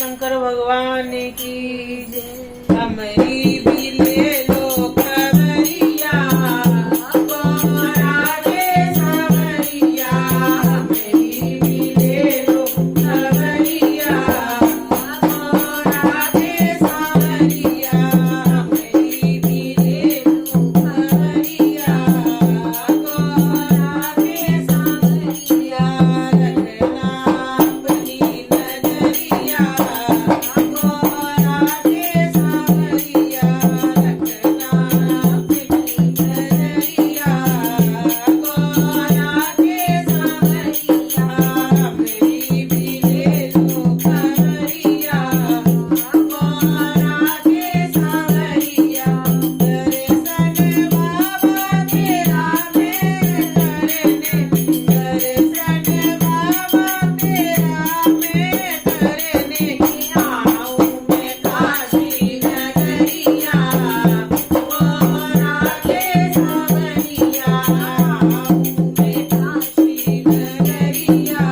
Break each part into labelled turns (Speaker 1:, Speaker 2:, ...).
Speaker 1: शंकर भगवान की जय। हमारी भी ले लो खबरिया, राधे सावरिया, हमारी भी ले लो खबरिया, राधे सावरिया, हमारी भी ले लो खबरिया, राधे सावरिया, रखना अपनी नजरिया, राधे सावरिया, रखना अपनी नजरिया, राधे सावरिया, हमारी भी ले लो खबरिया, राधे सावरिया, दर्शन बाबा तेरा मैं करने, दर्शन बाबा तेरा मैं करने, आऊं मैं काशी नगरिया, राधे सावरिया, आऊं मैं काशी नगरिया,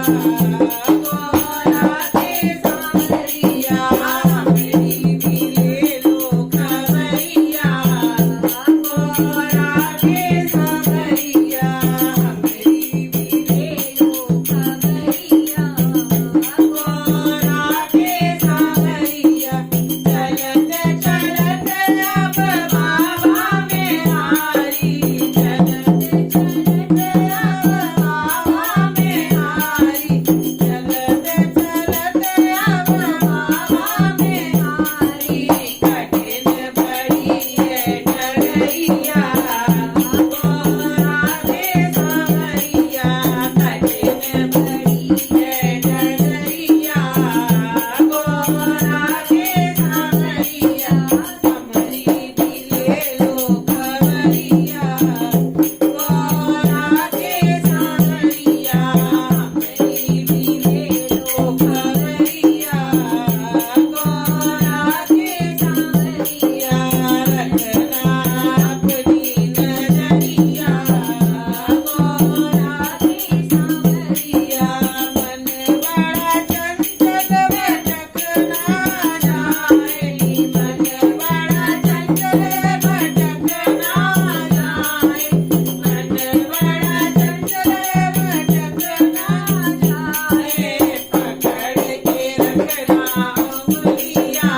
Speaker 1: राधे सावरिया, हमारी भी ले लो खबरिया, राधे सावरिया, हमारी भी ले लो खबरिया, राधे सावरिया, चलत चलत अब बाबा में हारी, चलत चलत अब बाबा में हारी, चलत चलत अब बाबा में हारी, कठिन बड़ी है डगरिया, राधे सावरिया, कठिन बड़ी है डगरिया, राधे सावरिया, हमारी भी ले लो खबरिया, राधे सावरिया, हमारी भी ले लो खबरिया, राधे सावरिया, रखना अपनी नजरिया, राधे सावरिया, मन बड़ा चंचल भटकना जाए, मन बड़ा चंचल भटकना जाए, मन बड़ा चंचल भटकना जाए, पकड़ के रखना उंगलिया,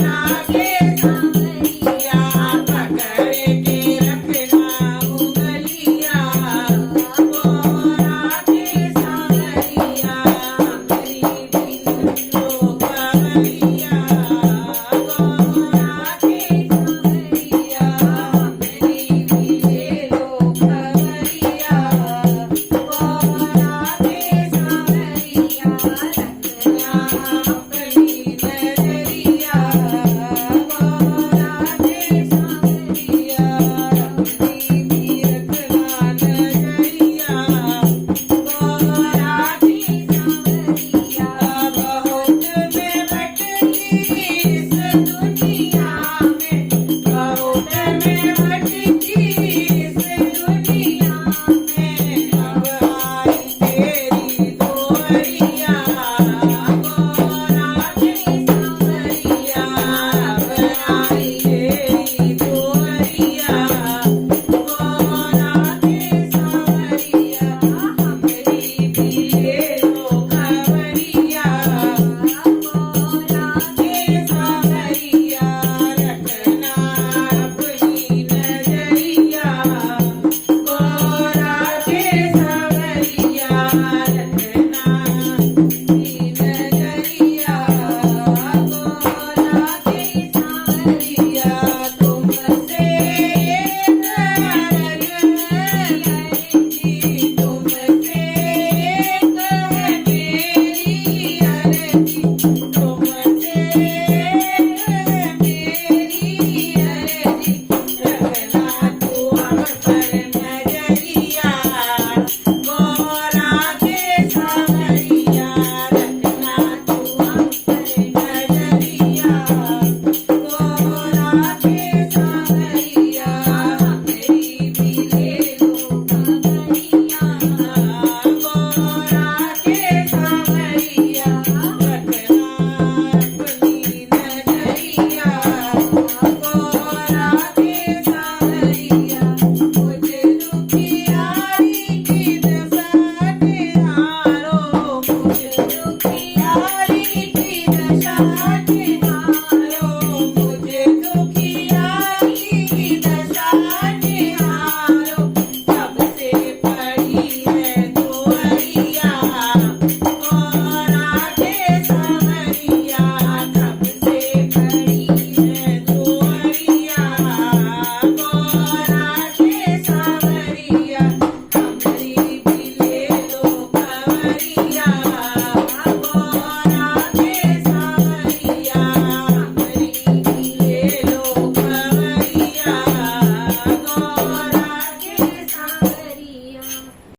Speaker 1: राधे सावरिया, पकड़ के रखना उंगलिया, राधे सावरिया, हमारी भी लो खबरिया, राधे सावरिया, हमारी भी ले लो खबरिया, राधे सावरिया, रखना अपनी नजरिया, राधे सावरिया, हमारी भी रखना नजरिया, राधे सावरिया, बहुत मैं भटकी इस दुनिया में, बहुत मैं भटकी इस दुनिया में, अब आई तेरी दोहरिया, राधे सावरिया, अब आई तेरी दोहरिया, राधे सावरिया, हमारी भी ले लो खबरिया, राधे सावरिया, रखना अपनी नजरिया, राधे सावरिया, रखना अपनी नजरिया, राधे सावरिया, तुमसे एक अर्ज करेंगी, तुमसे एक है मेरी अर्जी,